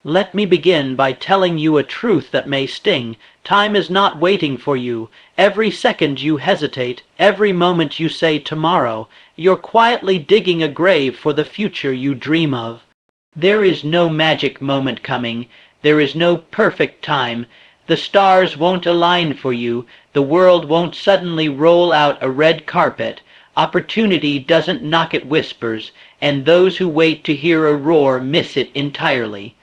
Let me begin by telling you a truth that may sting. Time is not waiting for you. Every second you hesitate, every moment you say tomorrow, you're quietly digging a grave for the future you dream of. There is no magic moment coming. There is no perfect time. The stars won't align for you. The world won't suddenly roll out a red carpet. Opportunity doesn't knock at whispers, and those who wait to hear a roar miss it entirely.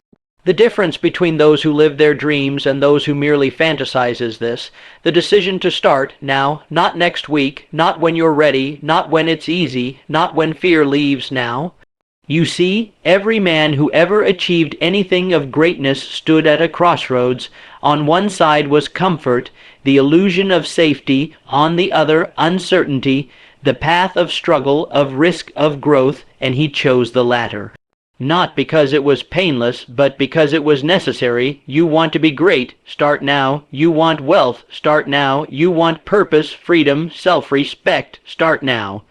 The difference between those who live their dreams and those who merely fantasize is this: the decision to start now, not next week, not when you're ready, not when it's easy, not when fear leaves now. You see, every man who ever achieved anything of greatness stood at a crossroads. On one side was comfort, the illusion of safety; on the other, uncertainty, the path of struggle, of risk, of growth, and he chose the latter. Not because it was painless, but because it was necessary. You want to be great? Start now. You want wealth? Start now. You want purpose, freedom, self-respect? Start now.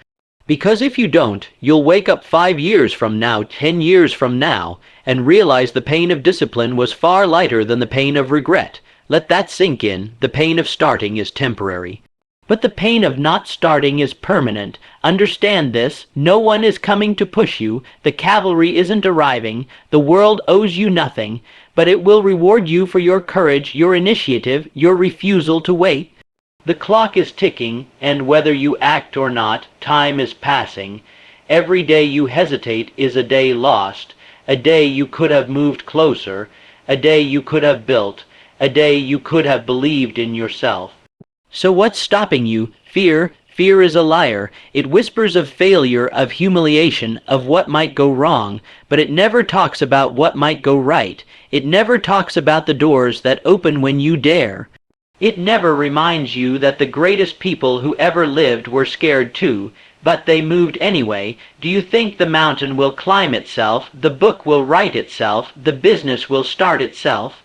Because if you don't, you'll wake up 5 years from now, 10 years from now, and realize the pain of discipline was far lighter than the pain of regret. Let that sink in. The pain of starting is temporary. But the pain of not starting is permanent. Understand this. No one is coming to push you. The cavalry isn't arriving. The world owes you nothing, but it will reward you for your courage, your initiative, your refusal to wait. The clock is ticking, and whether you act or not, time is passing. Every day you hesitate is a day lost, a day you could have moved closer, a day you could have built, a day you could have believed in yourself. So what's stopping you? Fear. Fear is a liar. It whispers of failure, of humiliation, of what might go wrong, but it never talks about what might go right. It never talks about the doors that open when you dare. It never reminds you that the greatest people who ever lived were scared too, but they moved anyway. Do you think the mountain will climb itself? The book will write itself? The business will start itself?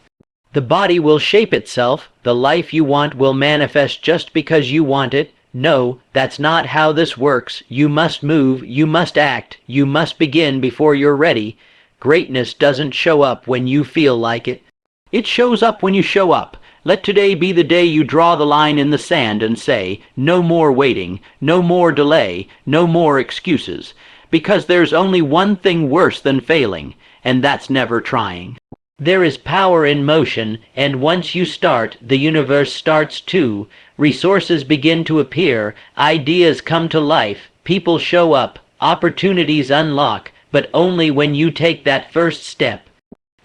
The body will shape itself. The life you want will manifest just because you want it. No, that's not how this works. You must move, you must act, you must begin before you're ready. Greatness doesn't show up when you feel like it. It shows up when you show up. Let today be the day you draw the line in the sand and say, no more waiting, no more delay, no more excuses. Because there's only one thing worse than failing, and that's never trying. There is power in motion, and once you start, the universe starts too. Resources begin to appear, ideas come to life, people show up, opportunities unlock, but only when you take that first step.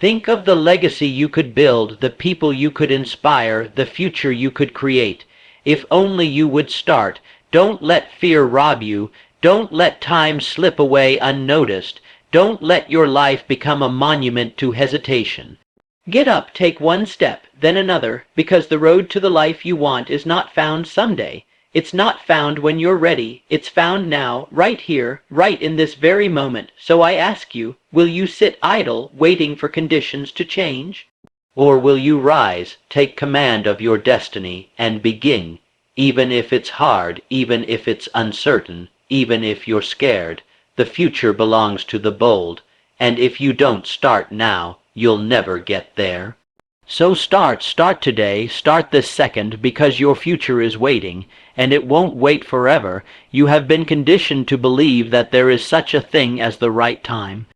Think of the legacy you could build, the people you could inspire, the future you could create. If only you would start. Don't let fear rob you. Don't let time slip away unnoticed. Don't let your life become a monument to hesitation. Get up, take one step, then another, because the road to the life you want is not found someday. It's not found when you're ready. It's found now, right here, right in this very moment. So I ask you, will you sit idle, waiting for conditions to change? Or will you rise, take command of your destiny, and begin, even if it's hard, even if it's uncertain, even if you're scared? The future belongs to the bold, and if you don't start now, you'll never get there. So start today, start this second, because your future is waiting, and it won't wait forever. You have been conditioned to believe that there is such a thing as the right time,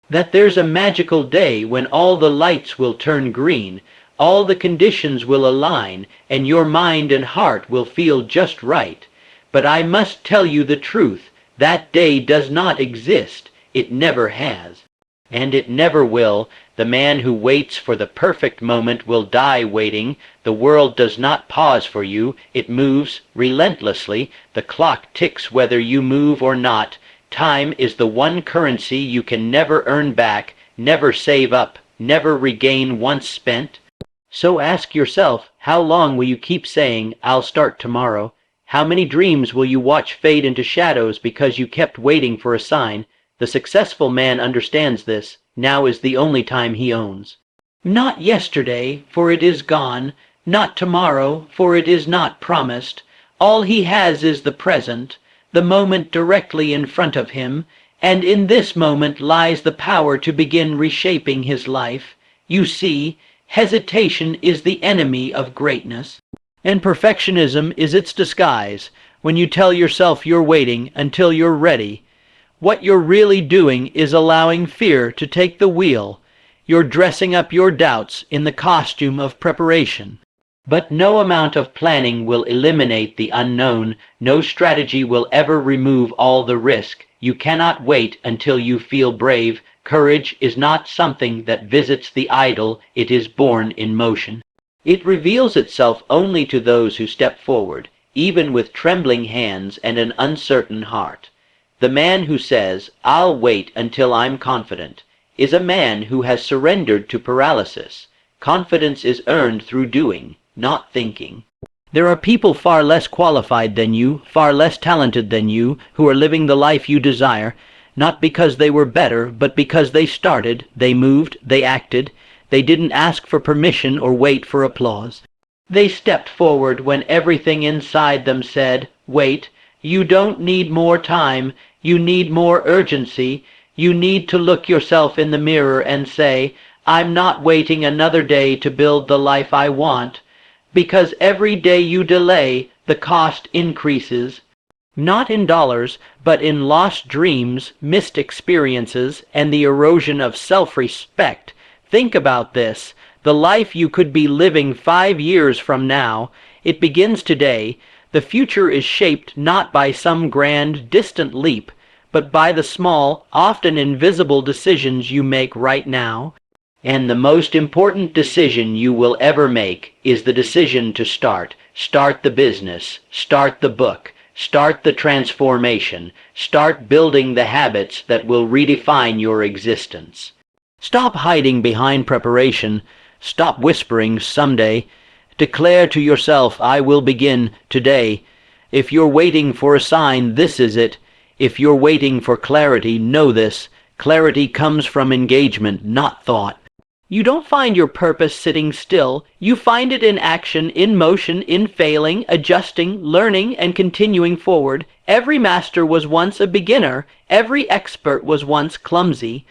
that there's a magical day when all the lights will turn green, all the conditions will align, and your mind and heart will feel just right. But I must tell you the truth. That day does not exist. It never has. And it never will. The man who waits for the perfect moment will die waiting. The world does not pause for you. It moves relentlessly. The clock ticks whether you move or not. Time is the one currency you can never earn back, never save up, never regain once spent. So ask yourself, how long will you keep saying, I'll start tomorrow? How many dreams will you watch fade into shadows because you kept waiting for a sign? The successful man understands this. Now is the only time he owns. Not yesterday, for it is gone. Not tomorrow, for it is not promised. All he has is the present, the moment directly in front of him, and in this moment lies the power to begin reshaping his life. You see, hesitation is the enemy of greatness, and perfectionism is its disguise. When you tell yourself you're waiting until you're ready, what you're really doing is allowing fear to take the wheel. You're dressing up your doubts in the costume of preparation. But no amount of planning will eliminate the unknown. No strategy will ever remove all the risk. You cannot wait until you feel brave. Courage is not something that visits the idle. It is born in motion. It reveals itself only to those who step forward, even with trembling hands and an uncertain heart. The man who says, "I'll wait until I'm confident," is a man who has surrendered to paralysis. Confidence is earned through doing, not thinking. There are people far less qualified than you, far less talented than you, who are living the life you desire, not because they were better, but because they started, they moved, they acted. They didn't ask for permission or wait for applause. They stepped forward when everything inside them said, "Wait, you don't need more time, you need more urgency. You need to look yourself in the mirror and say, I'm not waiting another day to build the life I want." Because every day you delay, the cost increases. Not in dollars, but in lost dreams, missed experiences, and the erosion of self-respect. Think about this. The life you could be living 5 years from now, it begins today. The future is shaped not by some grand, distant leap, but by the small, often invisible decisions you make right now. And the most important decision you will ever make is the decision to start. Start the business. Start the book. Start the transformation. Start building the habits that will redefine your existence. Stop hiding behind preparation. Stop whispering someday. Declare to yourself, I will begin today. If you're waiting for a sign, this is it. If you're waiting for clarity, know this. Clarity comes from engagement, not thought. You don't find your purpose sitting still. You find it in action, in motion, in failing, adjusting, learning, and continuing forward. Every master was once a beginner. Every expert was once clumsy.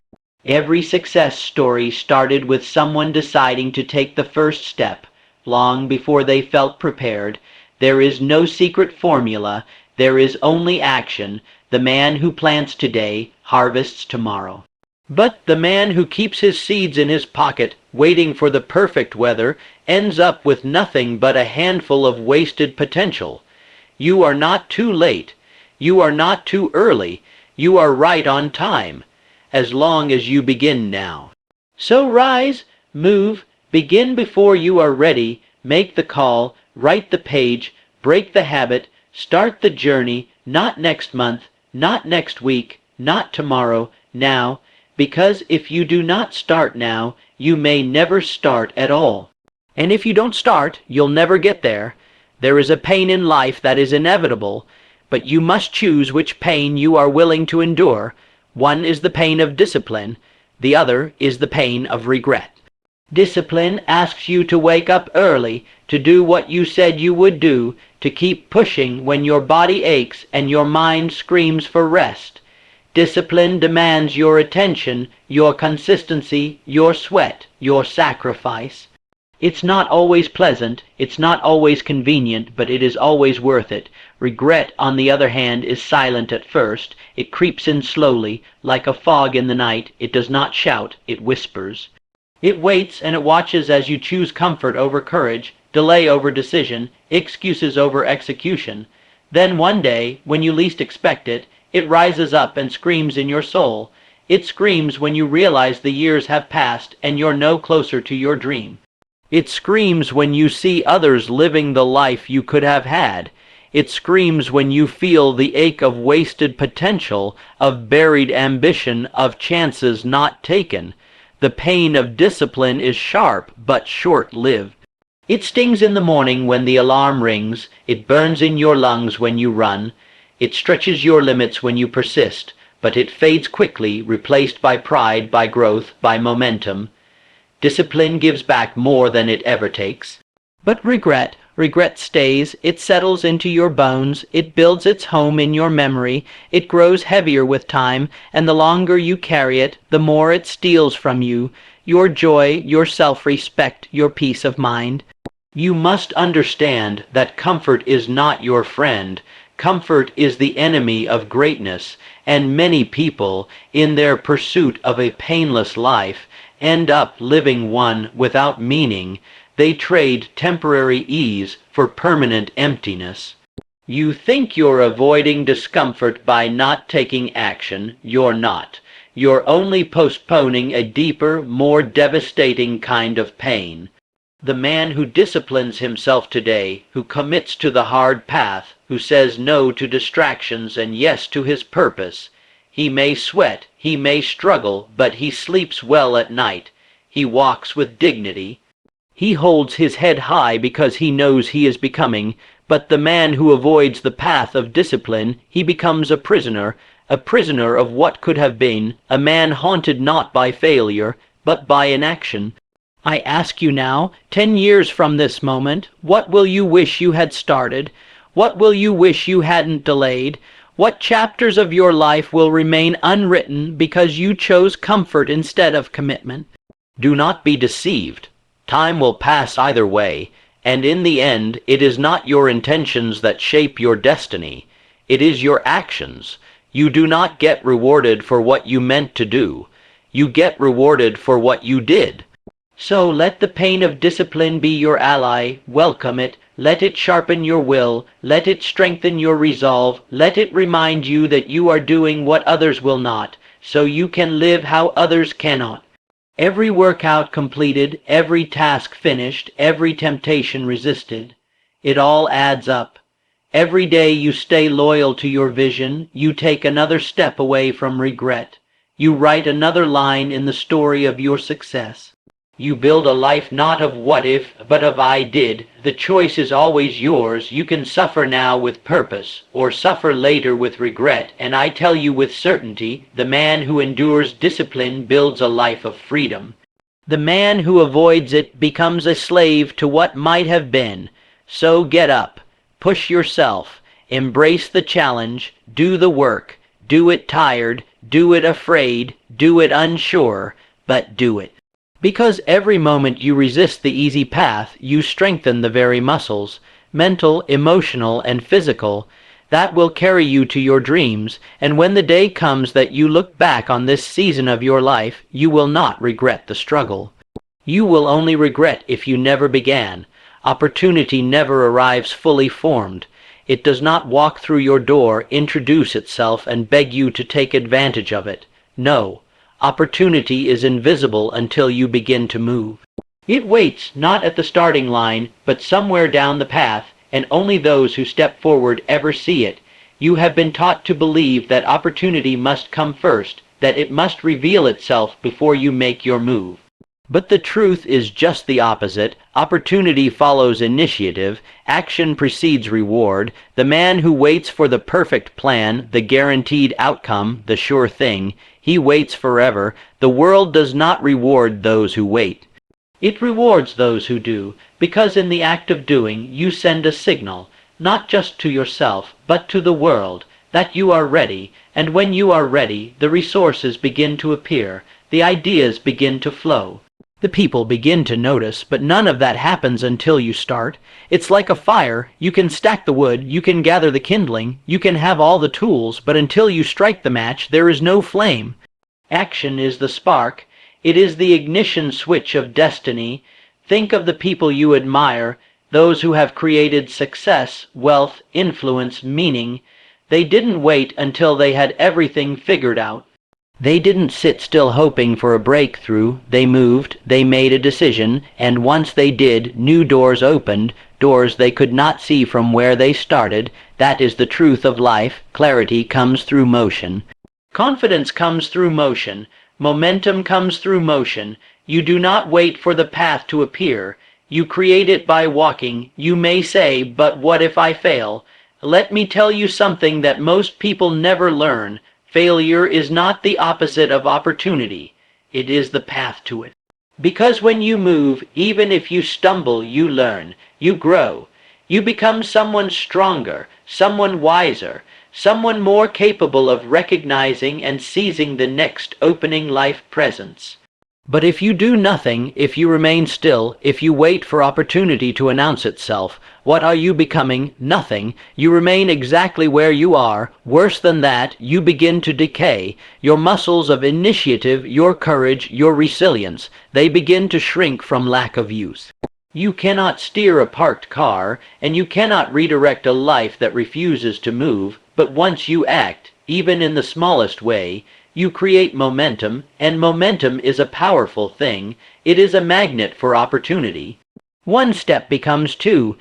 Every success story started with someone deciding to take the first step, long before they felt prepared. There is no secret formula. There is only action. The man who plants today harvests tomorrow. But the man who keeps his seeds in his pocket, waiting for the perfect weather, ends up with nothing but a handful of wasted potential. You are not too late. You are not too early. You are right on time, as long as you begin now. So rise, move, begin before you are ready, make the call, write the page, break the habit, start the journey, not next month, not next week, not tomorrow, now. Because if you do not start now, you may never start at all. And if you don't start, you'll never get there. There is a pain in life that is inevitable, but you must choose which pain you are willing to endure. One is the pain of discipline, the other is the pain of regret. Discipline asks you to wake up early, to do what you said you would do, to keep pushing when your body aches and your mind screams for rest. Discipline demands your attention, your consistency, your sweat, your sacrifice. It's not always pleasant, it's not always convenient, but it is always worth it. Regret, on the other hand, is silent at first. It creeps in slowly, like a fog in the night. It does not shout, it whispers. It waits and it watches as you choose comfort over courage, delay over decision, excuses over execution. Then one day, when you least expect it, it rises up and screams in your soul. It screams when you realize the years have passed and you're no closer to your dream. It screams when you see others living the life you could have had. It screams when you feel the ache of wasted potential, of buried ambition, of chances not taken. The pain of discipline is sharp but short-lived. It stings in the morning when the alarm rings. It burns in your lungs when you run. It stretches your limits when you persist, but it fades quickly, replaced by pride, by growth, by momentum. Discipline gives back more than it ever takes. But regret Regret stays, it settles into your bones, it builds its home in your memory, it grows heavier with time, and the longer you carry it, the more it steals from you, your joy, your self-respect, your peace of mind. You must understand that comfort is not your friend. Comfort is the enemy of greatness, and many people, in their pursuit of a painless life, end up living one without meaning. They trade temporary ease for permanent emptiness. You think you're avoiding discomfort by not taking action. You're not. You're only postponing a deeper, more devastating kind of pain. The man who disciplines himself today, who commits to the hard path, who says no to distractions and yes to his purpose, he may sweat, he may struggle, but he sleeps well at night. He walks with dignity. He holds his head high because he knows he is becoming, but the man who avoids the path of discipline, he becomes a prisoner of what could have been, a man haunted not by failure, but by inaction. I ask you now, 10 years from this moment, what will you wish you had started? What will you wish you hadn't delayed? What chapters of your life will remain unwritten because you chose comfort instead of commitment? Do not be deceived. Time will pass either way, and in the end, it is not your intentions that shape your destiny. It is your actions. You do not get rewarded for what you meant to do. You get rewarded for what you did. So let the pain of discipline be your ally, welcome it, let it sharpen your will, let it strengthen your resolve, let it remind you that you are doing what others will not, so you can live how others cannot. Every workout completed, every task finished, every temptation resisted, it all adds up. Every day you stay loyal to your vision, you take another step away from regret. You write another line in the story of your success. You build a life not of what if, but of I did. The choice is always yours. You can suffer now with purpose, or suffer later with regret, and I tell you with certainty, the man who endures discipline builds a life of freedom. The man who avoids it becomes a slave to what might have been. So get up, push yourself, embrace the challenge, do the work, do it tired, do it afraid, do it unsure, but do it. Because every moment you resist the easy path, you strengthen the very muscles, mental, emotional, and physical, that will carry you to your dreams, and when the day comes that you look back on this season of your life, you will not regret the struggle. You will only regret if you never began. Opportunity never arrives fully formed. It does not walk through your door, introduce itself, and beg you to take advantage of it. No. Opportunity is invisible until you begin to move. It waits not at the starting line, but somewhere down the path, and only those who step forward ever see it. You have been taught to believe that opportunity must come first, that it must reveal itself before you make your move. But the truth is just the opposite. Opportunity follows initiative, action precedes reward. The man who waits for the perfect plan, the guaranteed outcome, the sure thing, he waits forever. The world does not reward those who wait. It rewards those who do, because in the act of doing you send a signal, not just to yourself, but to the world, that you are ready, and when you are ready, the resources begin to appear, the ideas begin to flow. The people begin to notice, but none of that happens until you start. It's like a fire. You can stack the wood, you can gather the kindling, you can have all the tools, but until you strike the match, there is no flame. Action is the spark. It is the ignition switch of destiny. Think of the people you admire, those who have created success, wealth, influence, meaning. They didn't wait until they had everything figured out. They didn't sit still hoping for a breakthrough. They moved, they made a decision, and once they did, new doors opened, doors they could not see from where they started. That is the truth of life. Clarity comes through motion. Confidence comes through motion. Momentum comes through motion. You do not wait for the path to appear. You create it by walking. You may say, but what if I fail? Let me tell you something that most people never learn. Failure is not the opposite of opportunity. It is the path to it. Because when you move, even if you stumble, you learn, you grow. You become someone stronger, someone wiser, someone more capable of recognizing and seizing the next opening life presence. But if you do nothing, if you remain still, if you wait for opportunity to announce itself, what are you becoming? Nothing. You remain exactly where you are. Worse than that, you begin to decay. Your muscles of initiative, your courage, your resilience, they begin to shrink from lack of use. You cannot steer a parked car, and you cannot redirect a life that refuses to move, but once you act, even in the smallest way, you create momentum, and momentum is a powerful thing. It is a magnet for opportunity. One step becomes two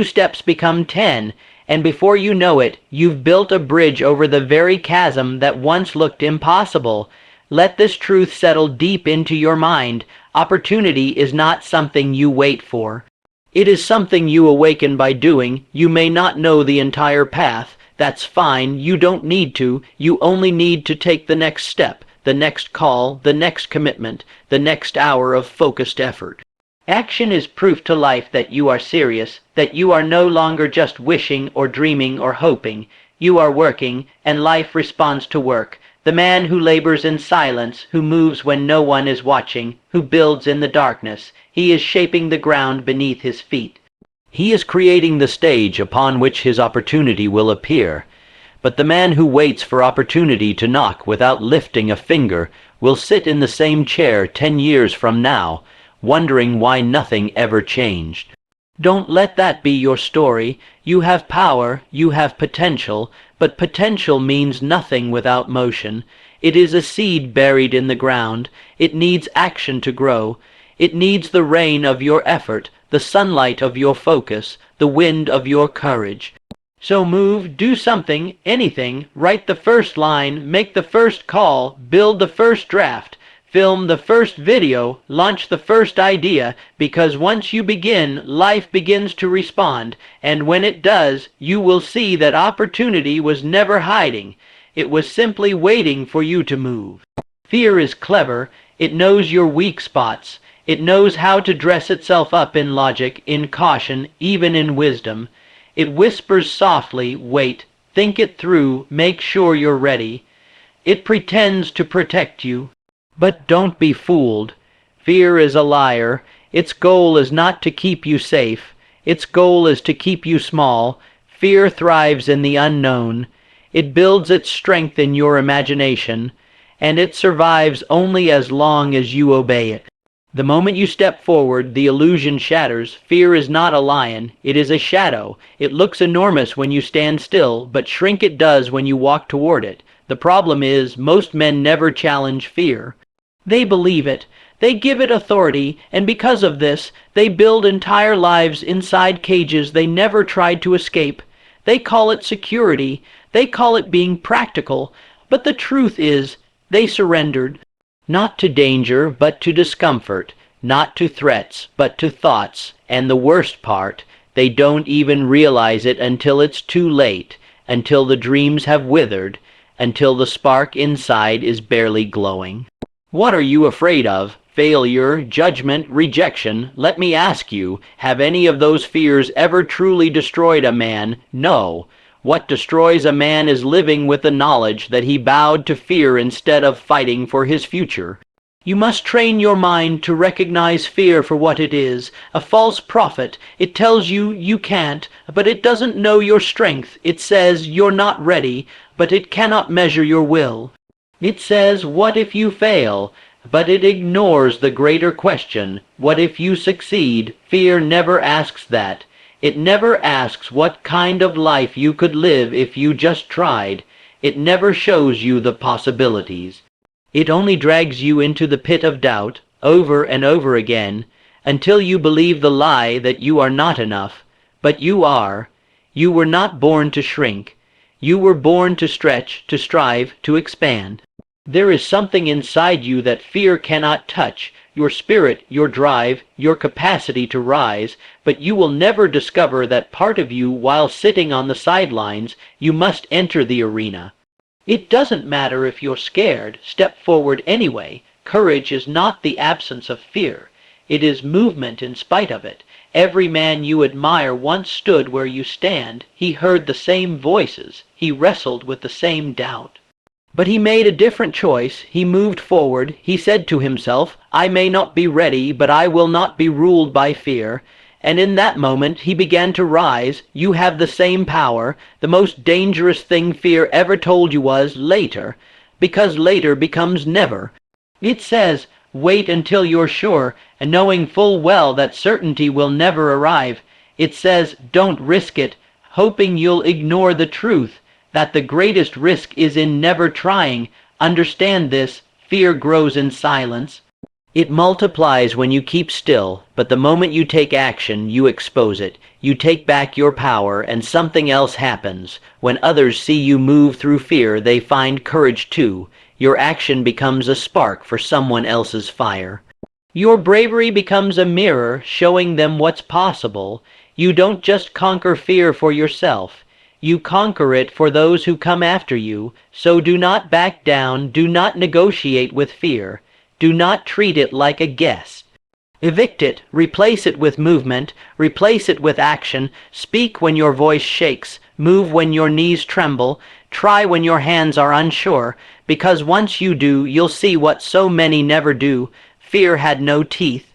steps become 10, and before you know it, you've built a bridge over the very chasm that once looked impossible. Let this truth settle deep into your mind. Opportunity is not something you wait for. It is something you awaken by doing. You may not know the entire path. That's fine, you don't need to. You only need to take the next step, the next call, the next commitment, the next hour of focused effort. Action is proof to life that you are serious, that you are no longer just wishing or dreaming or hoping. You are working, and life responds to work. The man who labors in silence, who moves when no one is watching, who builds in the darkness, he is shaping the ground beneath his feet. He is creating the stage upon which his opportunity will appear. But the man who waits for opportunity to knock without lifting a finger will sit in the same chair 10 years from now, wondering why nothing ever changed. Don't let that be your story. You have power, you have potential, but potential means nothing without motion. It is a seed buried in the ground. It needs action to grow. It needs the rain of your effort, the sunlight of your focus, the wind of your courage. So move, do something, anything, write the first line, make the first call, build the first draft, film the first video, launch the first idea, because once you begin, life begins to respond, and when it does, you will see that opportunity was never hiding. It was simply waiting for you to move. Fear is clever. It knows your weak spots. It knows how to dress itself up in logic, in caution, even in wisdom. It whispers softly, wait, think it through, make sure you're ready. It pretends to protect you. But don't be fooled. Fear is a liar. Its goal is not to keep you safe. Its goal is to keep you small. Fear thrives in the unknown. It builds its strength in your imagination, and it survives only as long as you obey it. The moment you step forward, the illusion shatters. Fear is not a lion. It is a shadow. It looks enormous when you stand still, but shrink it does when you walk toward it. The problem is, most men never challenge fear. They believe it. They give it authority, and because of this, they build entire lives inside cages they never tried to escape. They call it security. They call it being practical. But the truth is, they surrendered. Not to danger, but to discomfort. Not to threats, but to thoughts. And the worst part, they don't even realize it until it's too late, until the dreams have withered, until the spark inside is barely glowing. What are you afraid of? Failure, judgment, rejection? Let me ask you, have any of those fears ever truly destroyed a man? No. What destroys a man is living with the knowledge that he bowed to fear instead of fighting for his future. You must train your mind to recognize fear for what it is, a false prophet. It tells you you can't, but it doesn't know your strength. It says you're not ready, but it cannot measure your will. It says, what if you fail? But it ignores the greater question, what if you succeed? Fear never asks that. It never asks what kind of life you could live if you just tried. It never shows you the possibilities. It only drags you into the pit of doubt, over and over again, until you believe the lie that you are not enough. But you are. You were not born to shrink. You were born to stretch, to strive, to expand. There is something inside you that fear cannot touch, your spirit, your drive, your capacity to rise, but you will never discover that part of you while sitting on the sidelines. You must enter the arena. It doesn't matter if you're scared. Step forward anyway. Courage is not the absence of fear. It is movement in spite of it. Every man you admire once stood where you stand. He heard the same voices. He wrestled with the same doubt. But he made a different choice. He moved forward. He said to himself, I may not be ready, but I will not be ruled by fear. And in that moment he began to rise. You have the same power. The most dangerous thing fear ever told you was later, because later becomes never. It says, wait until you're sure, and knowing full well that certainty will never arrive. It says, don't risk it, hoping you'll ignore the truth, that the greatest risk is in never trying. Understand this, fear grows in silence. It multiplies when you keep still, but the moment you take action, you expose it. You take back your power, and something else happens. When others see you move through fear, they find courage too. Your action becomes a spark for someone else's fire. Your bravery becomes a mirror showing them what's possible. You don't just conquer fear for yourself. You conquer it for those who come after you. So do not back down. Do not negotiate with fear. Do not treat it like a guest. Evict it, replace it with movement, replace it with action. Speak when your voice shakes, move when your knees tremble, try when your hands are unsure, because once you do, you'll see what so many never do. Fear had no teeth.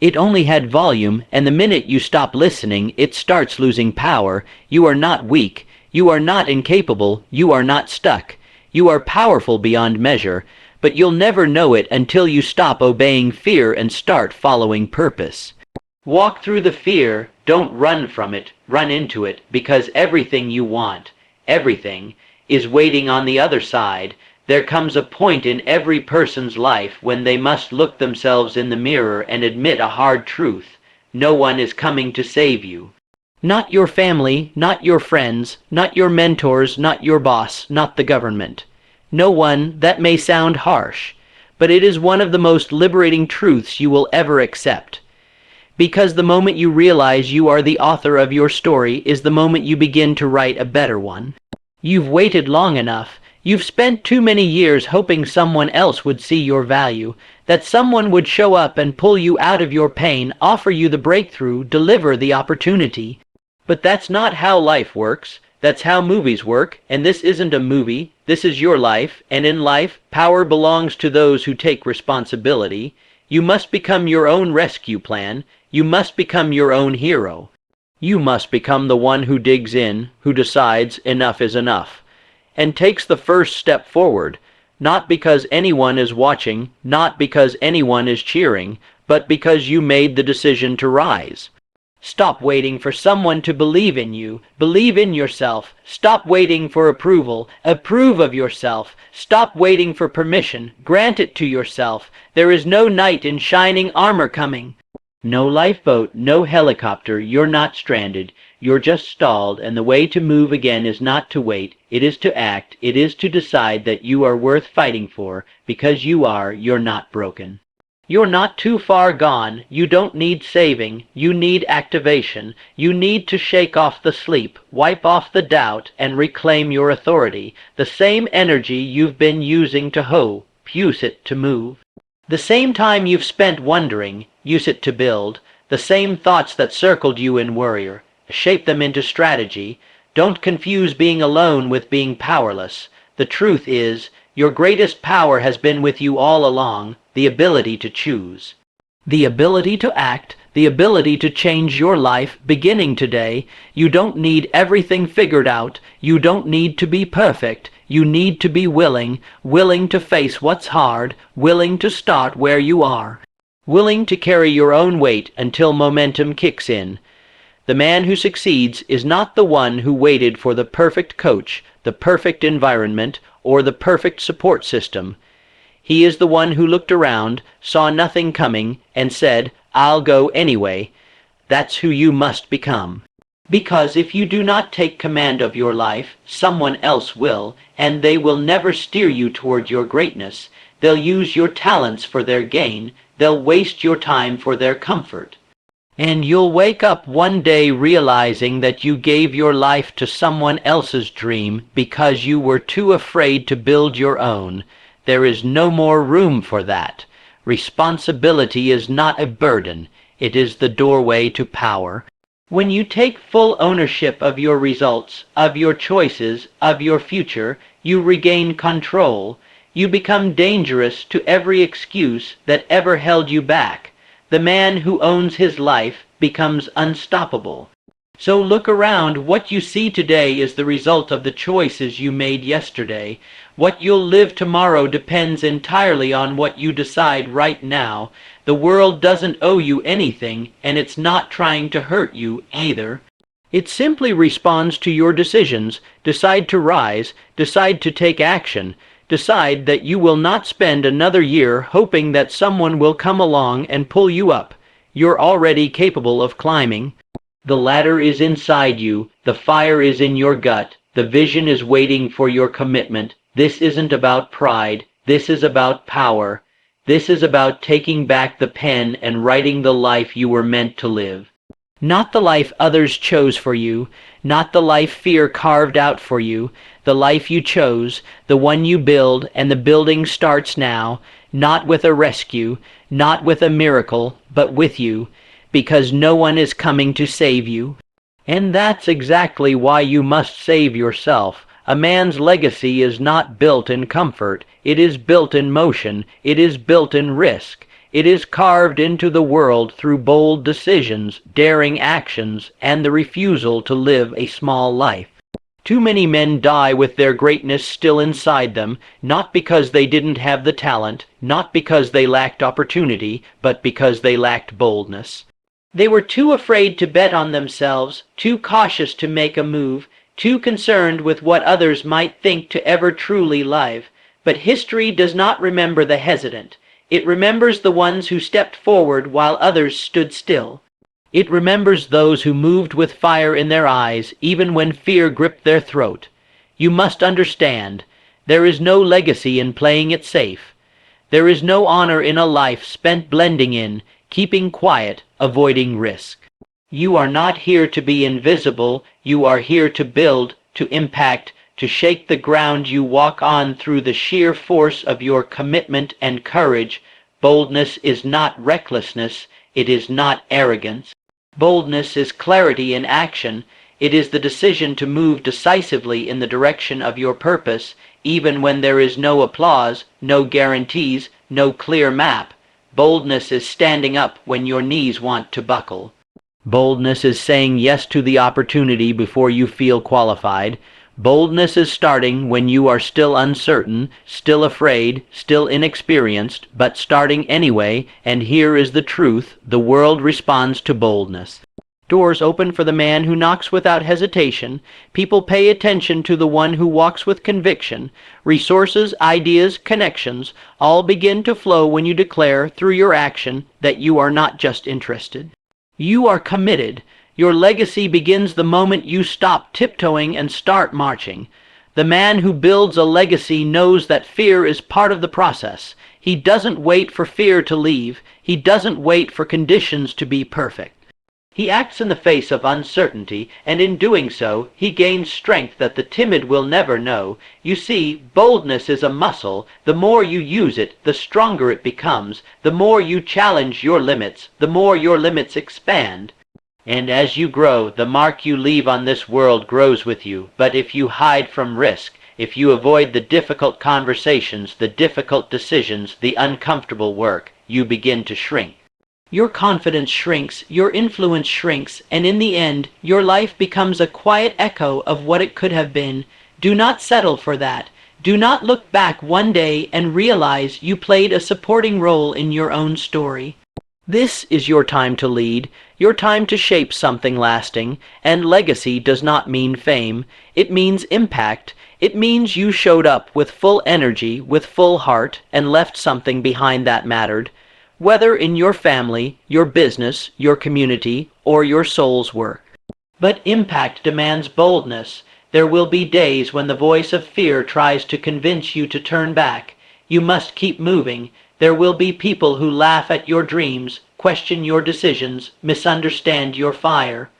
It only had volume, and the minute you stop listening, it starts losing power. You are not weak. You are not incapable. You are not stuck. You are powerful beyond measure. But you'll never know it until you stop obeying fear and start following purpose. Walk through the fear, don't run from it, run into it, because everything you want, everything, is waiting on the other side. There comes a point in every person's life when they must look themselves in the mirror and admit a hard truth. No one is coming to save you. Not your family, not your friends, not your mentors, not your boss, not the government. No one. That may sound harsh, but it is one of the most liberating truths you will ever accept. Because the moment you realize you are the author of your story is the moment you begin to write a better one. You've waited long enough. You've spent too many years hoping someone else would see your value, that someone would show up and pull you out of your pain, offer you the breakthrough, deliver the opportunity. But that's not how life works. That's how movies work, and this isn't a movie. This is your life, and in life, power belongs to those who take responsibility. You must become your own rescue plan. You must become your own hero. You must become the one who digs in, who decides enough is enough, and takes the first step forward, not because anyone is watching, not because anyone is cheering, but because you made the decision to rise. Stop waiting for someone to believe in you. Believe in yourself. Stop waiting for approval. Approve of yourself. Stop waiting for permission. Grant it to yourself. There is no knight in shining armor coming. No lifeboat, no helicopter. You're not stranded. You're just stalled, and the way to move again is not to wait. It is to act. It is to decide that you are worth fighting for. Because you are, you're not broken. You're not too far gone. You don't need saving. You need activation. You need to shake off the sleep, wipe off the doubt, and reclaim your authority. The same energy you've been using to hope, use it to move. The same time you've spent wondering, use it to build. The same thoughts that circled you in warrior, shape them into strategy. Don't confuse being alone with being powerless. The truth is, your greatest power has been with you all along, the ability to choose. The ability to act, the ability to change your life beginning today. You don't need everything figured out. You don't need to be perfect. You need to be willing to face what's hard, willing to start where you are, willing to carry your own weight until momentum kicks in. The man who succeeds is not the one who waited for the perfect coach, the perfect environment, or the perfect support system. He is the one who looked around, saw nothing coming, and said, I'll go anyway. That's who you must become. Because if you do not take command of your life, someone else will, and they will never steer you toward your greatness. They'll use your talents for their gain. They'll waste your time for their comfort. And you'll wake up one day realizing that you gave your life to someone else's dream because you were too afraid to build your own. There is no more room for that. Responsibility is not a burden. It is the doorway to power. When you take full ownership of your results, of your choices, of your future, you regain control. You become dangerous to every excuse that ever held you back. The man who owns his life becomes unstoppable. So look around. What you see today is the result of the choices you made yesterday. What you'll live tomorrow depends entirely on what you decide right now. The world doesn't owe you anything, and it's not trying to hurt you either. It simply responds to your decisions. Decide to rise. Decide to take action. Decide that you will not spend another year hoping that someone will come along and pull you up. You're already capable of climbing. The ladder is inside you. The fire is in your gut. The vision is waiting for your commitment. This isn't about pride. This is about power. This is about taking back the pen and writing the life you were meant to live. Not the life others chose for you, not the life fear carved out for you, the life you chose, the one you build, and the building starts now, not with a rescue, not with a miracle, but with you, because no one is coming to save you. And that's exactly why you must save yourself. A man's legacy is not built in comfort. It is built in motion. It is built in risk. It is carved into the world through bold decisions, daring actions, and the refusal to live a small life. Too many men die with their greatness still inside them, not because they didn't have the talent, not because they lacked opportunity, but because they lacked boldness. They were too afraid to bet on themselves, too cautious to make a move, too concerned with what others might think to ever truly live. But history does not remember the hesitant. It remembers the ones who stepped forward while others stood still. It remembers those who moved with fire in their eyes, even when fear gripped their throat. You must understand, there is no legacy in playing it safe. There is no honor in a life spent blending in, keeping quiet, avoiding risk. You are not here to be invisible. You are here to build, to impact, to shake the ground you walk on through the sheer force of your commitment and courage. Boldness is not recklessness. It is not arrogance. Boldness is clarity in action. It is the decision to move decisively in the direction of your purpose, even when there is no applause, no guarantees, no clear map. Boldness is standing up when your knees want to buckle. Boldness is saying yes to the opportunity before you feel qualified. Boldness is starting when you are still uncertain, still afraid, still inexperienced, but starting anyway, and here is the truth: the world responds to boldness. Doors open for the man who knocks without hesitation. People pay attention to the one who walks with conviction. Resources, ideas, connections, all begin to flow when you declare, through your action, that you are not just interested. You are committed. Your legacy begins the moment you stop tiptoeing and start marching. The man who builds a legacy knows that fear is part of the process. He doesn't wait for fear to leave. He doesn't wait for conditions to be perfect. He acts in the face of uncertainty, and in doing so, he gains strength that the timid will never know. You see, boldness is a muscle. The more you use it, the stronger it becomes. The more you challenge your limits, the more your limits expand. And as you grow, the mark you leave on this world grows with you. But if you hide from risk, if you avoid the difficult conversations, the difficult decisions, the uncomfortable work, you begin to shrink. Your confidence shrinks, your influence shrinks, and in the end, your life becomes a quiet echo of what it could have been. Do not settle for that. Do not look back one day and realize you played a supporting role in your own story. This is your time to lead, your time to shape something lasting, and legacy does not mean fame. It means impact. It means you showed up with full energy, with full heart, and left something behind that mattered. Whether in your family, your business, your community, or your soul's work. But impact demands boldness. There will be days when the voice of fear tries to convince you to turn back. You must keep moving. There will be people who laugh at your dreams, question your decisions, misunderstand your fire.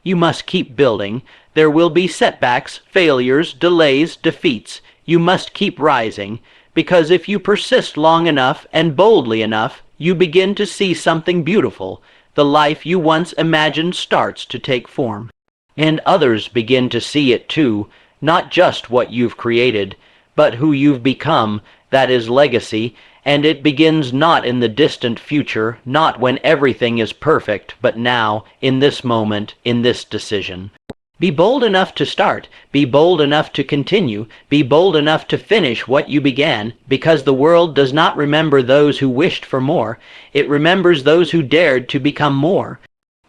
You must keep building. There will be setbacks, failures, delays, defeats. You must keep rising. because if you persist long enough and boldly enough, you begin to see something beautiful. The life you once imagined starts to take form. And others begin to see it too, not just what you've created, but who you've become. That is legacy, and it begins not in the distant future, not when everything is perfect, but now, in this moment, in this decision. Be bold enough to start. Be bold enough to continue. Be bold enough to finish what you began, because the world does not remember those who wished for more. It remembers those who dared to become more.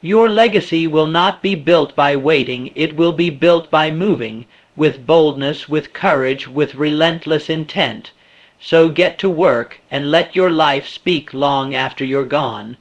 Your legacy will not be built by waiting. It will be built by moving, with boldness, with courage, with relentless intent. So get to work and let your life speak long after you're gone.